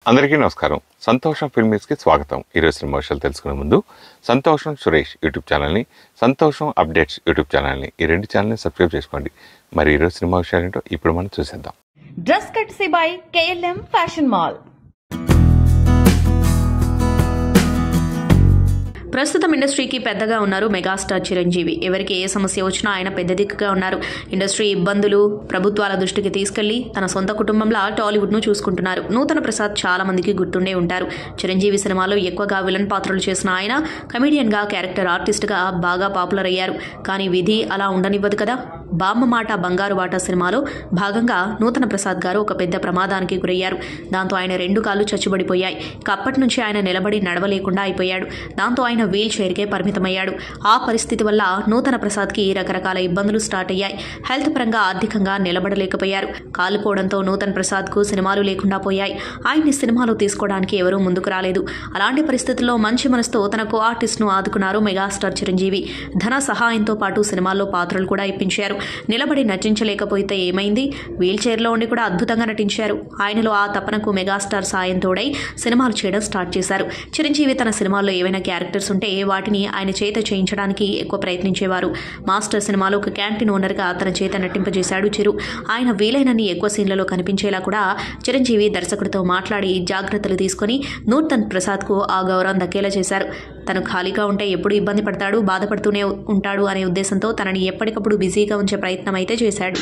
అందరికీ నమస్కారం. సంతోషం ఫిల్మీస్కి స్వాగతం. ఈరోజు సినిమా విషయాలు తెలుసుకునే ముందు సంతోషం సురేష్ యూట్యూబ్ ఛానల్ని, సంతోషం అప్డేట్స్ యూట్యూబ్ ఛానల్ని, ఈ రెండు ఛానల్ని సబ్స్క్రైబ్ చేసుకోండి. మరి ఈరోజు సినిమా విషయాలు ఏంటో ఇప్పుడు మనం చూసేద్దాం. Dress కట్సీ by KLM fashion mall. ప్రస్తుతం ఇండస్ట్రీకి పెద్దగా ఉన్నారు మెగాస్టార్ చిరంజీవి. ఎవరికి ఏ సమస్య వచ్చినా ఆయన పెద్ద దిక్కుగా ఉన్నారు. ఇండస్ట్రీ ఇబ్బందులు ప్రభుత్వాల దృష్టికి తీసుకెళ్లి తన సొంత కుటుంబంలో టాలీవుడ్ ను చూసుకుంటున్నారు. నూతన ప్రసాద్ చాలా మందికి గుర్తుండే ఉంటారు. చిరంజీవి సినిమాలో ఎక్కువగా విలన్ పాత్రలు చేసిన ఆయన కమెడియన్ గా, క్యారెక్టర్ ఆర్టిస్ట్ గా బాగా పాపులర్ అయ్యారు. కానీ విధి అలా ఉండనివ్వదు కదా. బామ్మ మాట బంగారు బాట సినిమాలో భాగంగా నూతన ప్రసాద్ గారు ఒక పెద్ద ప్రమాదానికి గురయ్యారు. దాంతో ఆయన 2 కాళ్ళు చచ్చుబడిపోయాయి. అప్పటి నుంచి ఆయన నిలబడి నడవలేకుండా అయిపోయాడు. దాంతో ఆయన వీల్ చైర్కే పరిమితమయ్యాడు. ఆ పరిస్థితి వల్ల నూతన ప్రసాద్కి రకరకాల ఇబ్బందులు స్టార్ట్ అయ్యాయి. హెల్త్ పరంగా, ఆర్థికంగా నిలబడలేకపోయారు. కాలుపోవడంతో నూతన్ ప్రసాద్కు సినిమాలు లేకుండా పోయాయి. ఆయన్ని సినిమాలు తీసుకోవడానికి ఎవరూ ముందుకు రాలేదు. అలాంటి పరిస్థితుల్లో మంచి మనసుతో తన కో ఆర్టిస్ట్ను ఆదుకున్నారు మెగాస్టార్ చిరంజీవి. ధన సహాయంతో పాటు సినిమాల్లో పాత్రలు కూడా ఇప్పించారు. నిలబడి నటించలేకపోతే ఏమైంది, వీల్ చైర్లో ఉండి కూడా అద్భుతంగా నటించారు. ఆయనలో ఆ తపనకు మెగాస్టార్ సాయం తోడై సినిమాలు చేయడం స్టార్ట్ చేశారు. చిరంజీవి తన సినిమాల్లో ఏవైనా క్యారెక్టర్స్ ఉంటే వాటిని ఆయన చేత చేయించడానికి ఎక్కువ ప్రయత్నించేవారు. మాస్టర్ సినిమాలో ఒక క్యాంటీన్ ఓనర్గా తన చేత నటింపజేశాడు చిరు. ఆయన వీలైనన్ని ఎక్కువ సీన్లలో కనిపించేలా కూడా చిరంజీవి దర్శకుడితో మాట్లాడి జాగ్రత్తలు తీసుకుని నూతన్ ప్రసాద్కు ఆ గౌరవం దక్కేలా చేశారు. తను ఖాళీగా ఉంటే ఎప్పుడు ఇబ్బంది పడతాడు, బాధపడుతూనే ఉంటాడు అనే ఉద్దేశంతో తనని ఎప్పటికప్పుడు బిజీగా ఉంచే ప్రయత్నం అయితే చేశాడు.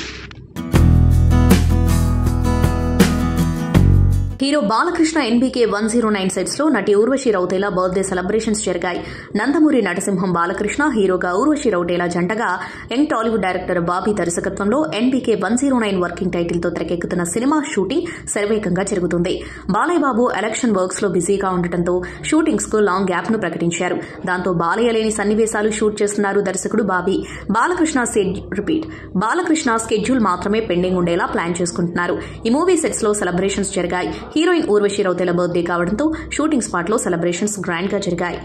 హీరో బాలకృష్ణ NBK 109 సెట్స్ లో నటి ఊర్వశి రౌతేలా బర్త్డే సెలబ్రేషన్స్ జరిగాయి. నందమూరి నటసింహం బాలకృష్ణ హీరోగా, ఊర్వశి రౌతేలా జంటగా యంగ్ టాలీవుడ్ డైరెక్టర్ బాబీ దర్శకత్వంలో NBK 109 వర్కింగ్ టైటిల్ తో తెరకెక్కుతున్న సినిమా షూటింగ్ శరవేగంగా జరుగుతుంది. బాలయ్య బాబు ఎలక్షన్ వర్క్స్ లో బిజీగా ఉండటంతో షూటింగ్స్ కు లాంగ్ గ్యాప్ ను ప్రకటించారు. దాంతో బాలయ్య లేని సన్నివేశాలు షూట్ చేస్తున్నారు దర్శకుడు బాబీ. బాలకృష్ణ స్కెడ్యూల్ మాత్రమే పెండింగ్ ఉండేలా ప్లాన్ చేసుకుంటున్నారు. ఈ మూవీ సెట్స్ లో సెలబ్రేషన్స్ జరిగాయి. హీరోయిన్ ఊర్వశి రౌతేలా బర్త్డే కావడంతో షూటింగ్ స్పాట్ లో సెలబ్రేషన్స్ గ్రాండ్ గా జరిగాయి.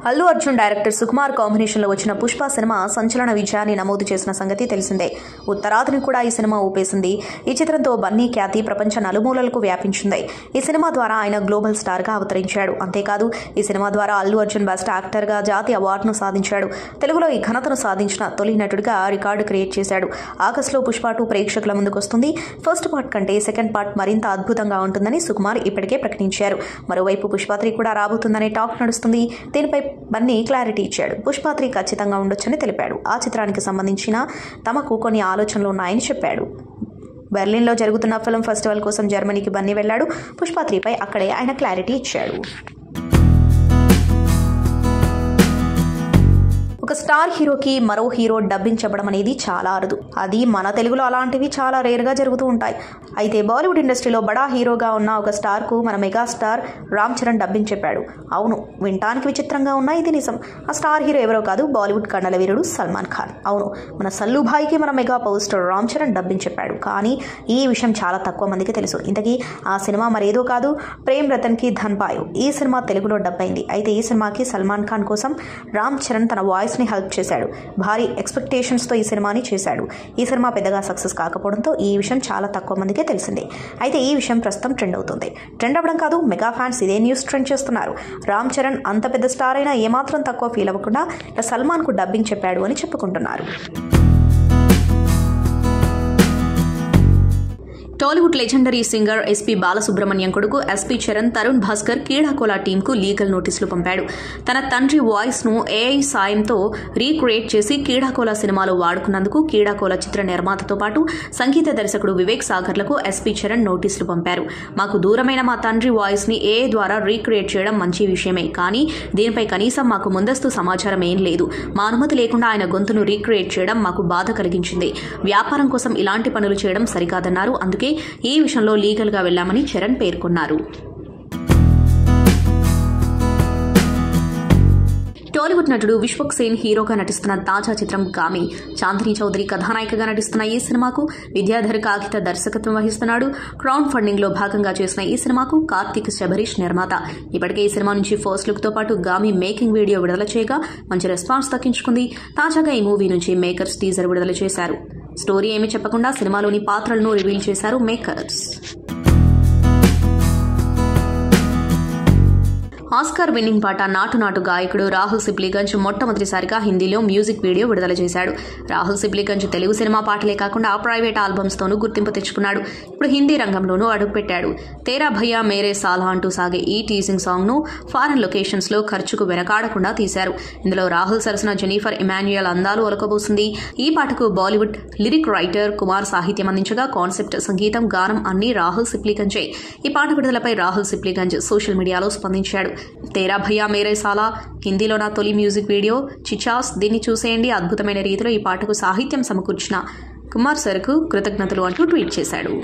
అల్లు అర్జున్ డైరెక్టర్ సుకుమార్ కాంబినేషన్ లో వచ్చిన పుష్ప సినిమా సంచలన విజయాన్ని నమోదు చేసిన సంగతి తెలిసిందే. ఉత్తరాదిని కూడా ఈ సినిమా ఊపేసింది. ఈ చిత్రంతో బన్నీ ఖ్యాతి ప్రపంచ నలుమూలలకు వ్యాపించింది. ఈ సినిమా ద్వారా ఆయన గ్లోబల్ స్టార్ గా అవతరించాడు. అంతేకాదు, ఈ సినిమా ద్వారా అల్లు అర్జున్ బెస్ట్ యాక్టర్ గా జాతీయ అవార్డును సాధించాడు. తెలుగులో ఈ ఘనతను సాధించిన తొలి నటుడిగా రికార్డు క్రియేట్ చేశాడు. ఆగస్టులో పుష్ప 2 ప్రేక్షకుల ముందుకు వస్తుంది. ఫస్ట్ పార్ట్ కంటే సెకండ్ పార్ట్ మరింత అద్భుతంగా ఉంటుందని సుకుమార్ ఇప్పటికే ప్రకటించారు. మరోవైపు పుష్ప 3 కూడా రాబోతుందనే టాక్ నడుస్తుంది. దీనిపై బన్నీ క్లారిటీ ఇచ్చాడు. పుష్ప 3 ఖచ్చితంగా ఉండొచ్చని తెలిపాడు. ఆ చిత్రానికి సంబంధించిన తమకు కొన్ని ఆలోచనలు ఉన్నాయని చెప్పాడు. బెర్లిన్లో జరుగుతున్న ఫిల్మ్ ఫెస్టివల్ కోసం జర్మనీకి బన్నీ వెళ్లాడు. పుష్ప 3 పై అక్కడే ఆయన క్లారిటీ ఇచ్చాడు. ఒక స్టార్ హీరోకి మరో హీరో డబ్బింగ్ చెప్పడం అనేది చాలా అరుదు. అది మన తెలుగులో అలాంటివి చాలా రేర్ గా జరుగుతూ ఉంటాయి. అయితే బాలీవుడ్ ఇండస్ట్రీలో బడా హీరోగా ఉన్న ఒక స్టార్ కు మన మెగాస్టార్ రామ్ చరణ్ డబ్బింగ్ చెప్పాడు. అవును, వినటానికి విచిత్రంగా ఉన్నా ఇది నిజం. ఆ స్టార్ హీరో ఎవరో కాదు, బాలీవుడ్ కండల వీరుడు సల్మాన్ ఖాన్. అవును, మన సల్లుభాయికి మన mega power star Ram Charan dubbing చెప్పాడు. కానీ ఈ విషయం చాలా తక్కువ మందికి తెలుసు. ఇంతకీ ఆ సినిమా మరేదో కాదు, ప్రేమ్ రతన్ కి ధన్పాయు. ఈ సినిమా తెలుగులో డబ్బైంది. అయితే ఈ సినిమాకి సల్మాన్ ఖాన్ కోసం రామ్ చరణ్ తన వాయిస్ ని హెల్ప్ చేశాడు. భారీ ఎక్స్పెక్టేషన్స్ తో ఈ సినిమాని చేశాడు. ఈ సినిమా పెద్దగా సక్సెస్ కాకపోవడంతో ఈ విషయం చాలా తక్కువ మందికే తెలిసిందే. అయితే ఈ విషయం ప్రస్తుతం ట్రెండ్ అవుతుంది. ట్రెండ్ అవ్వడం కాదు, మెగా ఫ్యాన్స్ ఇదే న్యూస్ ట్రెండ్ చేస్తున్నారు. రామ్ చరణ్ అంత పెద్ద స్టార్ అయినా ఏమాత్రం తక్కువ ఫీల్ అవ్వకుండా సల్మాన్ కు డబ్బింగ్ చెప్పాడు అని చెప్పుకుంటున్నారు. Tollywood legendary singer SP Balasubrahmanyam కొడుకు SP చరణ్ తరుణ్ భాస్కర్ క్రీడాకోలా టీంకు లీగల్ నోటీసులు పంపాడు. తన తండ్రి వాయిస్ ను AI సాయంతో రీక్రియేట్ చేసి క్రీడాకోలా సినిమాలో వాడుకున్నందుకు క్రీడాకోలా చిత్ర నిర్మాతతో పాటు సంగీత దర్శకుడు వివేక్ సాగర్లకు SP చరణ్ నోటీసులు పంపారు. మాకు దూరమైన మా తండ్రి వాయిస్ ని AI ద్వారా రీక్రియేట్ చేయడం మంచి విషయమే, కానీ దీనిపై కనీసం మాకు ముందస్తు సమాచారం ఏం లేదు. మా అనుమతి లేకుండా ఆయన గొంతును రీక్రియేట్ చేయడం మాకు బాధ కలిగించింది. వ్యాపారం కోసం ఇలాంటి పనులు చేయడం సరికాదన్నారు. అందుకే ఈ విషయంలో లీగల్ గా వెళ్లామని చరణ్ పేర్కొన్నారు. టాలీవుడ్ నటుడు విశ్వక్ సేన్ హీరోగా నటిస్తున్న తాజా చిత్రం గామి. చాందిని చౌదరి కథానాయికగా నటిస్తున్న ఈ సినిమాకు విద్యాధర్ కాగిత దర్శకత్వం వహిస్తున్నాడు. క్రౌడ్ ఫండింగ్ లో భాగంగా చేసిన ఈ సినిమాకు కార్తిక్ శబరీష్ నిర్మాత. ఇప్పటికే ఈ సినిమా నుంచి ఫస్ట్ లుక్ తో పాటు గామి మేకింగ్ వీడియో విడుదల చేయగా మంచి రెస్పాన్స్ దక్కించుకుంది. తాజాగా ఈ మూవీ నుంచి మేకర్స్ టీజర్ విడుదల చేశారు. స్టోరీ ఏమీ చెప్పకుండా సినిమాలోని పాత్రలను రివీల్ చేశారు మేకర్స్. ఆస్కార్ విన్నింగ్ పాట నాటు నాటు గాయకుడు రాహుల్ సిప్లీగంజ్ మొట్టమొదటిసారిగా హిందీలో మ్యూజిక్ వీడియో విడుదల చేశాడు. రాహుల్ సిప్లీగంజ్ తెలుగు సినిమా పాటలే కాకుండా ప్రైవేట్ ఆల్బమ్స్ తోనూ గుర్తింపు తెచ్చుకున్నాడు. ఇప్పుడు హిందీ రంగంలోనూ అడుగుపెట్టాడు. తేరా భయ్యా మేరే సాలా అంటూ సాగే ఈ టీజింగ్ సాంగ్ ను ఫారెన్ లొకేషన్స్ లో ఖర్చుకు వెనకాడకుండా తీశారు. ఇందులో రాహుల్ సరసన జెనిఫర్ ఇమాన్యుయల్ అందాలు ఒలకబోసింది. ఈ పాటకు బాలీవుడ్ లిరిక్ రైటర్ కుమార్ సాహిత్యం అందించగా కాన్సెప్ట్, సంగీతం, గానం అన్ని రాహుల్ సిప్లీగంజే. ఈ పాట విడుదలపై రాహుల్ సిప్లీగంజ్ సోషల్ మీడియాలో స్పందించాడు. తేరా భయ్యా మేరే సాలా హిందీలో నా తొలి మ్యూజిక్ వీడియో చిచాస్, దీన్ని చూసేయండి. అద్భుతమైన రీతిలో ఈ పాటకు సాహిత్యం సమకూర్చిన కుమార్ సర్కు కృతజ్ఞతలు అంటూ ట్వీట్ చేశాడు.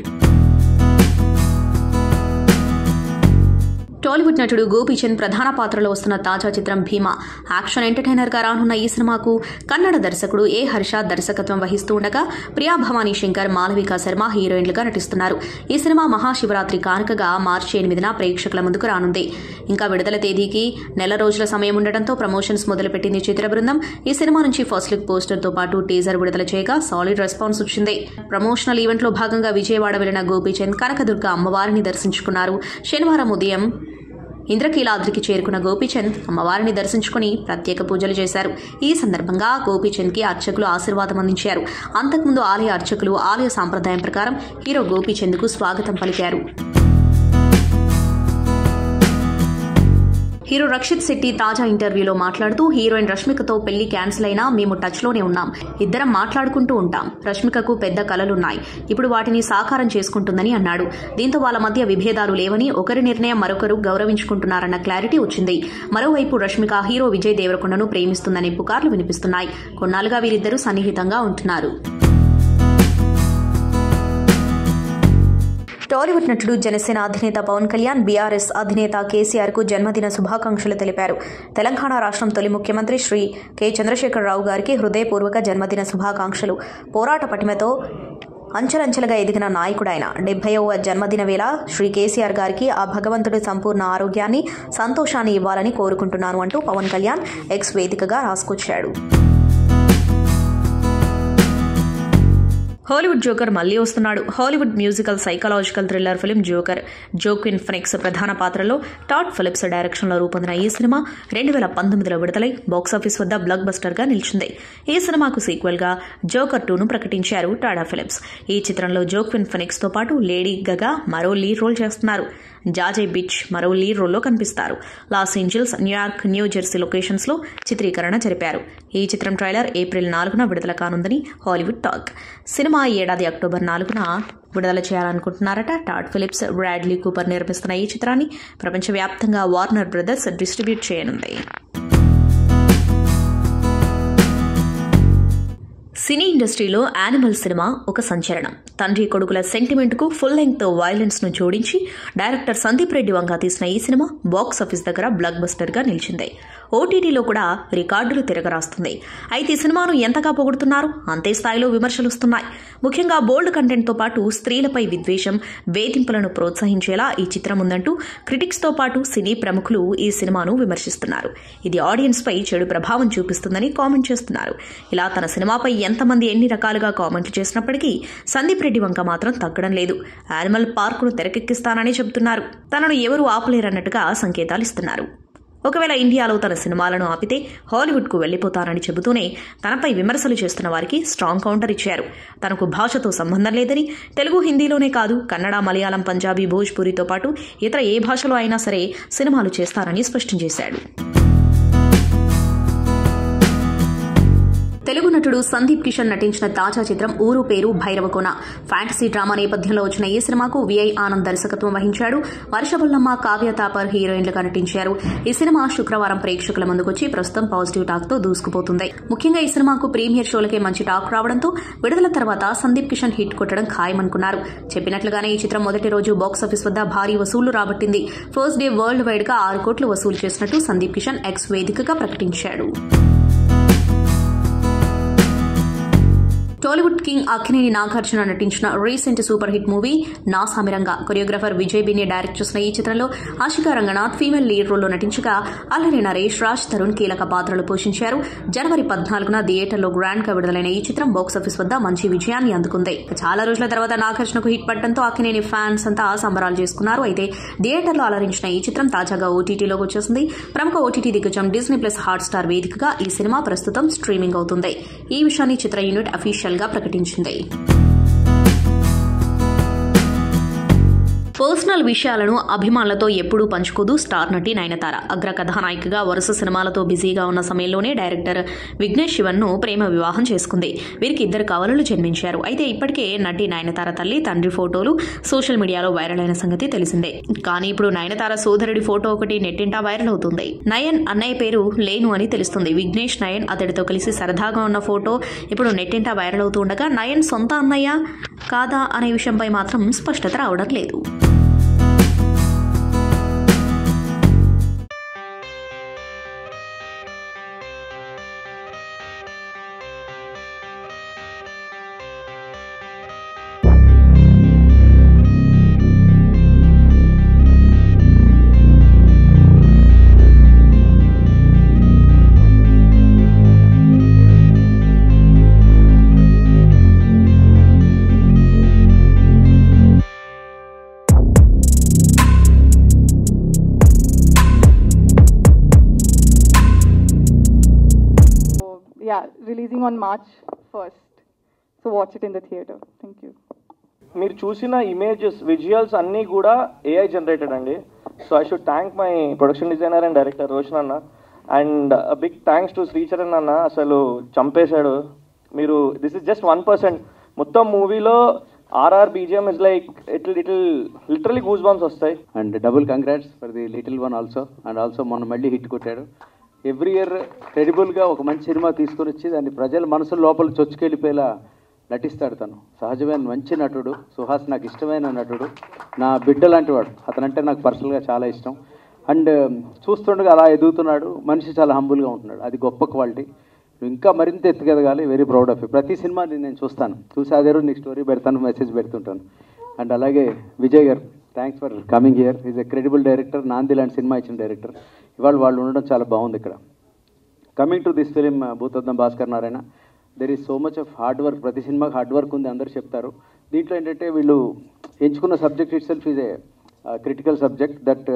టాలీవుడ్ నటుడు గోపీచంద్ ప్రధాన పాత్రలో వస్తున్న తాజా చిత్రం భీమా. యాక్షన్ ఎంటర్టైనర్ గా రానున్న ఈ సినిమాకు కన్నడ దర్శకుడు ఏ హర్ష దర్శకత్వం వహిస్తూ ఉండగా ప్రియా భవానీ శంకర్, మాలవికా శర్మ హీరోయిన్లుగా నటిస్తున్నారు. ఈ సినిమా మహాశివరాత్రి కానుకగా మార్చి 8న ప్రేక్షకుల ముందుకు రానుంది. ఇంకా విడుదల తేదీకి నెల రోజుల సమయం ఉండడంతో ప్రమోషన్స్ మొదలుపెట్టింది చిత్ర బృందం. ఈ సినిమా నుంచి ఫస్ట్ లుక్ పోస్టర్ తో పాటు టీజర్ విడుదల చేయగా సాలిడ్ రెస్పాన్స్ వచ్చింది. ప్రమోషనల్ ఈవెంట్ లో భాగంగా విజయవాడ వెళ్లిన గోపీచంద్ కనకదుర్గ అమ్మవారిని దర్శించుకున్నారు. శనివారం ఉదయం ఇంద్రకీలాద్రికి చేరుకున్న గోపీచంద్ అమ్మవారిని దర్శించుకుని ప్రత్యేక పూజలు చేశారు. ఈ సందర్భంగా గోపీచంద్ కి అర్చకులు ఆశీర్వాదం అందించారు. అంతకుముందు ఆలయ అర్చకులు ఆలయ సాంప్రదాయం ప్రకారం హీరో గోపీచంద్ కు స్వాగతం పలికారు. హీరో రక్షిత్ శెట్టి తాజా ఇంటర్వ్యూలో మాట్లాడుతూ హీరోయిన్ రష్మికతో పెళ్లి క్యాన్సిల్ అయినా మేము టచ్ లోనే ఉన్నాం. ఇద్దరం మాట్లాడుకుంటూ ఉంటాం. రష్మికకు పెద్ద కలలున్నాయి. ఇప్పుడు వాటిని సాకారం చేసుకుంటుందని అన్నాడు. దీంతో వాళ్ళ మధ్య విభేదాలు లేవని, ఒకరి నిర్ణయం మరొకరు గౌరవించుకుంటున్నారన్న క్లారిటీ వచ్చింది. మరోవైపు రష్మిక హీరో విజయ్ దేవరకొండను ప్రేమిస్తుందనే పుకార్లు వినిపిస్తున్నాయి. కొన్నాళ్లుగా వీరిద్దరూ సన్నిహితంగా ఉంటున్నారు. టాలీవుడ్ నటుడు జనసేన అధినేత పవన్ కళ్యాణ్ బీఆర్ఎస్ అధినేత కేసీఆర్ కు జన్మదిన శుభాకాంక్షలు తెలిపారు. తెలంగాణ రాష్ట్రం తొలి ముఖ్యమంత్రి శ్రీ కె చంద్రశేఖరరావు గారికి హృదయపూర్వక జన్మదిన శుభాకాంక్షలు. పోరాట పటిమతో అంచెలంచెలుగా ఎదిగిన నాయకుడైన 70వ జన్మదిన వేళ శ్రీ కేసీఆర్ గారికి ఆ భగవంతుడు సంపూర్ణ ఆరోగ్యాన్ని, సంతోషాన్ని ఇవ్వాలని కోరుకుంటున్నాను అంటూ పవన్ కళ్యాణ్ ఎక్స్ వేదికగా రాసుకొచ్చాడు. హాలీవుడ్ జోకర్ మళ్లీ వస్తున్నాడు. Hollywood musical psychological thriller film joker. Joaquin Phoenix ప్రధాన పాత్రలో టాడ్ ఫిలిప్స్ డైరెక్షన్లో రూపొందిన ఈ సినిమా 2019లో విడుదలై బాక్సాఫీస్ వద్ద బ్లాక్ బస్టర్ గా నిలిచింది. ఈ సినిమాకు సీక్వెల్ గా జోకర్ 2ను ప్రకటించారు టాడా ఫిలిప్స్. ఈ చిత్రంలో జోక్విన్ ఫినిక్స్ తో పాటు లేడీ గగా మరో లీడ్ రోల్ చేస్తున్నారు. జాజే బిచ్ మరో లీడ్ రోల్లో కనిపిస్తారు. Los Angeles, New York, new Jersey locations లో చిత్రీకరణ జరిపారు. ఈ చిత్రం ట్రైలర్ ఏప్రిల్ 4న విడుదల కానుందని హాలీవుడ్ టాక్. సినిమా ఈ ఏడాది అక్టోబర్ 4న విడుదల చేయాలనుకుంటున్నారట. టాడ్ ఫిలిప్స్, బ్రాడ్లీ కూపర్ నిర్మిస్తున్న ఈ చిత్రాన్ని ప్రపంచవ్యాప్తంగా వార్నర్ బ్రదర్స్ డిస్ట్రిబ్యూట్ చేయనుంది. సినీ ఇండస్ట్రీలో యానిమల్ సినిమా ఒక సంచలనం. తండ్రి కొడుకుల సెంటిమెంట్ కు ఫుల్ లెంగ్త్ వైలెన్స్ ను జోడించి డైరెక్టర్ సందీప్ రెడ్డి వంగా తీసిన ఈ సినిమా బాక్సాఫీస్ దగ్గర బ్లాక్ బస్టర్ గా నిలిచింది. ఓటీటీలో కూడా రికార్డులు తిరగరాస్తుంది. అయితే ఈ సినిమాను ఎంతగా పొగుడుతున్నారు, అంతే స్థాయిలో విమర్శలు వస్తున్నాయి. ముఖ్యంగా బోల్డ్ కంటెంట్ తో పాటు స్త్రీలపై విద్వేషం, వేధింపులను ప్రోత్సహించేలా ఈ చిత్రం ఉందంటూ క్రిటిక్స్ తో పాటు సినీ ప్రముఖులు ఈ సినిమాను విమర్శిస్తున్నారు. ఇది ఆడియన్స్ పై చెడు ప్రభావం చూపిస్తుందని కామెంట్ చేస్తున్నారు. ఇలా తన సినిమాపై ఎంతమంది ఎన్ని రకాలుగా కామెంట్లు చేసినప్పటికీ సందీప్ రెడ్డి వంక మాత్రం తగ్గడం లేదు. యానిమల్ పార్కును తెరకెక్కిస్తానని చెబుతున్నారు. తనను ఎవరూ ఆపలేరన్నట్టుగా సంకేతాలు ఇస్తున్నారు. ఒకవేళ ఇండియాలో తన సినిమాలను ఆపితే హాలీవుడ్ కు వెళ్లిపోతానని చెబుతూనే తనపై విమర్శలు చేస్తున్న వారికి స్ట్రాంగ్ కౌంటర్ ఇచ్చారు. తనకు భాషతో సంబంధం లేదని, తెలుగు, హిందీలోనే కాదు కన్నడ, మలయాళం, పంజాబీ, భోజ్పురితో పాటు ఇతర ఏ భాషలో అయినా సరే సినిమాలు చేస్తారని స్పష్టం చేశాడు. తెలుగు నటుడు సందీప్ కిషన్ నటించిన తాజా చిత్రం ఊరు పేరు భైరవకోన. ఫ్యాంటసీ డ్రామా నేపథ్యంలో వచ్చిన ఈ సినిమాకు విఐ ఆనంద్ దర్శకత్వం వహించాడు. వర్షబల్లమ్మ, కావ్య తాపర్ హీరోయిన్లుగా నటించారు. ఈ సినిమా శుక్రవారం ప్రేక్షకుల ముందుకొచ్చి ప్రస్తుతం పాజిటివ్ టాక్ తో దూసుకుపోతుంది. ముఖ్యంగా ఈ సినిమాకు ప్రీమియర్ షోలకే మంచి టాక్ రావడంతో విడుదల తర్వాత సందీప్ కిషన్ హిట్ కొట్టడం ఖాయమనుకున్నారు. చెప్పినట్లుగానే ఈ చిత్రం మొదటి రోజు బాక్సాఫీస్ వద్ద భారీ వసూళ్లు రాబట్టింది. ఫస్ట్ డే వరల్డ్ వైడ్ గా 6 కోట్లు వసూలు చేసినట్టు సందీప్ కిషన్ ఎక్స్ వేదికగా ప్రకటించాడు. టాలీవుడ్ కింగ్ అక్కినేని నాగార్జున నటించిన రీసెంట్ సూపర్ హిట్ మూవీ నా సామిరంగా. కొరియోగ్రాఫర్ విజయ్ బిని డైరెక్ట్ చేసిన ఈ చిత్రంలో ఆశికా రంగనాథ్ ఫీమేల్ లీడ్ రోల్లో నటించగా అల్లరి నరేష్, రాజ్ తరుణ్ కీలక పాత్రలు పోషించారు. జనవరి 14న థియేటర్లో గ్రాండ్ గా విడుదలైన ఈ చిత్రం బాక్సాఫీస్ వద్ద మంచి విజయాన్ని అందుకుంది. చాలా రోజుల తర్వాత నాగార్జునకు హిట్ పడటంతో అక్కినేని ఫ్యాన్స్ అంతా సంబరాలు చేసుకున్నారు. అయితే థియేటర్లో అలరించిన ఈ చిత్రం తాజాగా ఓటీటీలోకి వచ్చేసింది. ప్రముఖ ఓటీటీ దిగ్గజం డిస్నీ ప్లస్ హాట్ స్టార్ వేదికగా ఈ సినిమా ప్రస్తుతం స్ట్రీమింగ్ అవుతుంది. ఈ విషయాన్ని చిత్ర యూనిట్ అఫీషియల్ గా ప్రకటించింది. పర్సనల్ విషయాలను అభిమానులతో ఎప్పుడూ పంచుకోదు స్టార్ నటి నయనతార. అగ్ర కథానాయికగా వరుస సినిమాలతో బిజీగా ఉన్న సమయంలోనే డైరెక్టర్ విఘ్నేష్ శివన్ ను ప్రేమ వివాహం చేసుకుంది. వీరికి 2 కవలలు జన్మించారు. అయితే ఇప్పటికే నటి నయనతార తల్లి, తండ్రి ఫోటోలు సోషల్ మీడియాలో వైరల్ అయిన సంగతి తెలిసిందే. కానీ ఇప్పుడు నయనతార సోదరుడి ఫోటో ఒకటి నెట్టింటా వైరల్ అవుతుంది. నయన్ అన్నయ్య పేరు లేను అని తెలుస్తుంది. విఘ్నేష్ నయన్ అతడితో కలిసి సరదాగా ఉన్న ఫోటో ఇప్పుడు నెట్టింటా వైరల్ అవుతుండగా నయన్ సొంత అన్నయ్య కాదా అనే విషయంపై మాత్రం స్పష్టత రావడం లేదు. Yeah, releasing on March 1st. So watch it in the theater. Thank you. మీరు చూసిన ఇమేజెస్, విజువల్స్ అన్నీ కూడా ఏఐ జనరేటెడ్ అండి. So I should thank my production designer and director Roshan అన్న. And big thanks to Sricharan అన్న. అసలు చంపేశాడు. మీరు దిస్ ఇస్ జస్ట్ 1%. మొత్తం మూవీలో RR BGM is like it literally goose bumps వస్తాయి. And double congrats for the little one also. And also మొన్న మళ్ళీ హిట్ కొట్టాడు. ఎవ్రీ ఇయర్ క్రెడిబుల్గా ఒక మంచి సినిమా తీసుకొని వచ్చి దాన్ని ప్రజల మనసుల లోపల చొచ్చుకెళ్ళిపోయేలా నటిస్తాడు. తను సహజమైన మంచి నటుడు. సుహాస్ నాకు ఇష్టమైన నటుడు, నా బిడ్డ లాంటి వాడు. అతనంటే నాకు పర్సనల్గా చాలా ఇష్టం. అండ్ చూస్తుండగా అలా ఎదుగుతున్నాడు. మనిషి చాలా హంబుల్గా ఉంటున్నాడు. అది గొప్ప క్వాలిటీ. ఇంకా మరింత ఎత్తుకెదగాలి. Very proud of you. ప్రతి సినిమా నేను చూస్తాను. చూసి అదే రోజు నీకు స్టోరీ పెడతాను, మెసేజ్ పెడుతుంటాను. అండ్ అలాగే విజయ్ గారు, thanks for coming here. Is a credible director. నాంది లాంటి సినిమా ఇచ్చిన డైరెక్టర్. ఇవాళ వాళ్ళు ఉండడం చాలా బాగుంది ఇక్కడ. Coming to this film Bhoothaddam Bhaskar Narayana, there is so much of hard work. ప్రతి సినిమాకి హార్డ్ వర్క్ ఉంది, అందరూ చెప్తారు. దీంట్లో ఏంటంటే వీళ్ళు ఎంచుకున్న subject itself is a critical subject that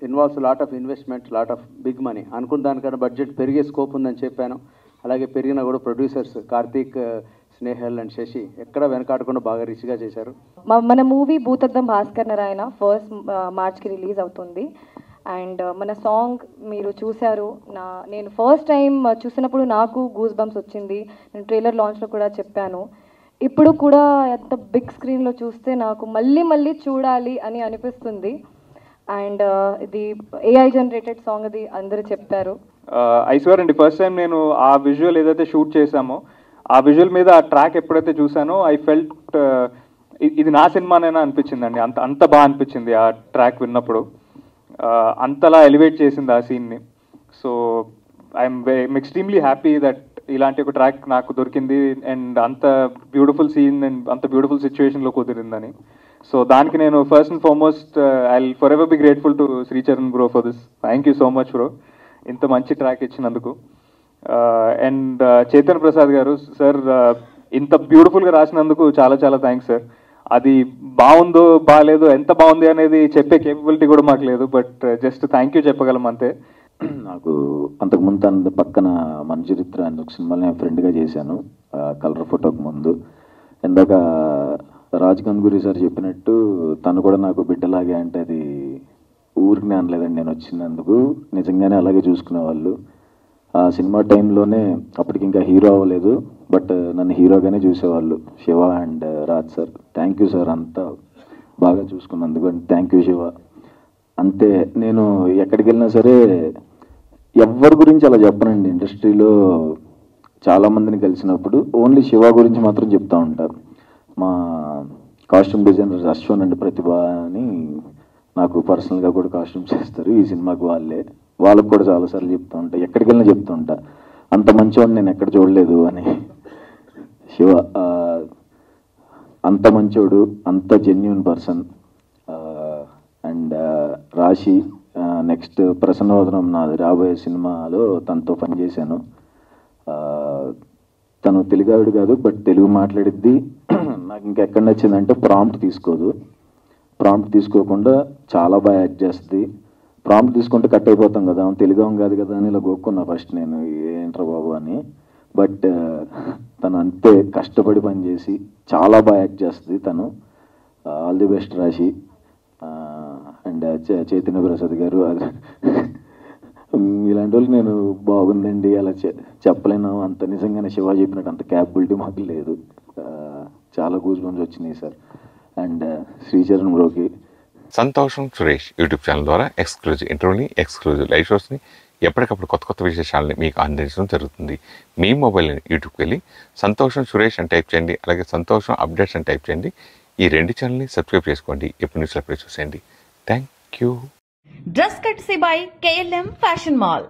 involves lot of investment, lot of big money. అనుకున్న దానికన్నా బడ్జెట్ పెరిగే స్కోప్ ఉందని చెప్పాను. అలాగే పెరిగినా కూడా ప్రొడ్యూసర్స్ కార్తీక్, స్నేహల్ అండ్ శశి ఎక్కడ వెనకాడకుండా బాగా రిచ్గా చేశారు. మన మూవీ భూతద్దం భాస్కర్ నారాయణ 1st మార్చ్కి రిలీజ్ అవుతుంది. అండ్ మన సాంగ్ మీరు చూశారు. నేను ఫస్ట్ టైం చూసినప్పుడు నాకు గూస్ బంప్స్ వచ్చింది. నేను ట్రైలర్ లాంచ్లో కూడా చెప్పాను. ఇప్పుడు కూడా ఎంత బిగ్ స్క్రీన్లో చూస్తే నాకు మళ్ళీ చూడాలి అని అనిపిస్తుంది. అండ్ ఇది ఏఐ జనరేటెడ్ సాంగ్, అది అందరూ చెప్పారు. ఐ స్వేర్ అండి, ఫస్ట్ టైం నేను ఆ విజువల్ ఏదైతే షూట్ చేశామో ఆ విజువల్ మీద ఆ ట్రాక్ ఎప్పుడైతే చూసానో ఐ ఫెల్ట్ ఇది నా సినిమానైనా అనిపించిందండి. అంత బాగా అనిపించింది ఆ ట్రాక్ విన్నప్పుడు. అంతలా ఎలివేట్ చేసింది ఆ సీన్ని. So I'm extremely happy that ఇలాంటి ఒక ట్రాక్ నాకు దొరికింది అండ్ అంత బ్యూటిఫుల్ సీన్ అండ్ అంత బ్యూటిఫుల్ సిచ్యువేషన్లో కుదిరిందని. సో దానికి నేను first and foremost I will forever be grateful to Sricharan bro for this. Thank you so much bro, ఇంత మంచి ట్రాక్ ఇచ్చినందుకు. అండ్ చేతన్ ప్రసాద్ గారు సార్, ఇంత బ్యూటిఫుల్గా రాసినందుకు చాలా థ్యాంక్స్ సార్. అది బాగుందో బాగాలేదో ఎంత బాగుంది అనేది చెప్పే కేపబిలిటీ కూడా మాకు లేదు. బట్ జస్ట్ థ్యాంక్ యూ చెప్పగలం అంతే. నాకు అంతకుముందు తన పక్కన మన చరిత్ర అని ఒక సినిమాలో నేను ఫ్రెండ్గా చేశాను కలర్ ఫోటోకి ముందు. ఇందాక రాజ్ గంగూరి సార్ చెప్పినట్టు తను కూడా నాకు బిడ్డలాగే. అంటే అది ఊరికి అనలేదండి, నేను వచ్చినందుకు నిజంగానే అలాగే చూసుకునేవాళ్ళు. ఆ సినిమా టైంలోనే అప్పటికి ఇంకా హీరో అవ్వలేదు, బట్ నన్ను హీరోగానే చూసేవాళ్ళు Shiva and Raj sir. Thank you sir, అంతా బాగా చూసుకున్నందుకు థ్యాంక్ యూ శివ. అంతే, నేను ఎక్కడికి వెళ్ళినా సరే ఎవరి గురించి అలా చెప్పనండి. ఇండస్ట్రీలో చాలామందిని కలిసినప్పుడు ఓన్లీ శివ గురించి మాత్రం చెప్తూ ఉంటారు. మా కాస్ట్యూమ్ డిజైనర్ అశ్వన్ అండ్ ప్రతిభ అని నాకు పర్సనల్గా కూడా కాస్ట్యూమ్స్ చేస్తారు ఈ సినిమాకి. వాళ్ళకు కూడా చాలాసార్లు చెప్తూ ఉంటా, ఎక్కడికి వెళ్ళినా చెప్తూ ఉంటా, అంత మంచివాడిని నేను ఎక్కడ చూడలేదు అని. శివ అంత మంచోడు, అంత జెన్యున్ పర్సన్. అండ్ రాశి, నెక్స్ట్ ప్రసన్నవదనం నాది రాబోయే సినిమాలో తనతో పనిచేశాను. తను తెలుగావిడ కాదు, బట్ తెలుగు మాట్లాడిద్ది. నాకు ఇంకా ఎక్కడ నచ్చిందంటే ప్రాంప్ట్ తీసుకోదు, ప్రాంప్ట్ తీసుకోకుండా చాలా బాగా యాక్ట్ చేస్తుంది. ప్రాంప్ట్ తీసుకుంటే కట్ అయిపోతాం కదా, తెలుగు కాదు కదా అని ఇలా గోక్కున్నా ఫస్ట్ నేను, ఏంట్రా బాబు అని. బట్ తను అంతే కష్టపడి పనిచేసి చాలా బాగా యాక్ట్ చేస్తుంది తను. ఆల్ ది బెస్ట్ రాశి. అండ్ చైతన్య ప్రసాద్ గారు, ఇలాంటి వాళ్ళు నేను బాగుందండి అలా చెప్పలేను, అంత నిజంగానే శివ చెప్పినట్టు అంత క్యాపబిలిటీ మాకు లేదు. చాలా గూస్ బంప్స్ వచ్చినాయి సార్. అండ్ శ్రీచరణ్ బ్రోకి. సంతోషం సురేష్ యూట్యూబ్ ఛానల్ ద్వారా ఎక్స్క్లూజివ్ ఇంటర్వ్యూని, ఎక్స్క్లూజివ్ లైవ్ షోస్ని, ఎప్పటికప్పుడు కొత్త కొత్త విశేషాలని మీకు అందించడం జరుగుతుంది. మీ మొబైల్ యూట్యూబ్కి వెళ్ళి సంతోషం సురేష్ అని టైప్ చేయండి, అలాగే సంతోషం అప్డేట్స్ అని టైప్ చేయండి. ఈ 2 ఛానల్ని సబ్స్క్రైబ్ చేసుకోండి, ఎప్పుడు న్యూస్లో చూసేయండి. Thank you. Dress కట్సీ by KLM fashion mall.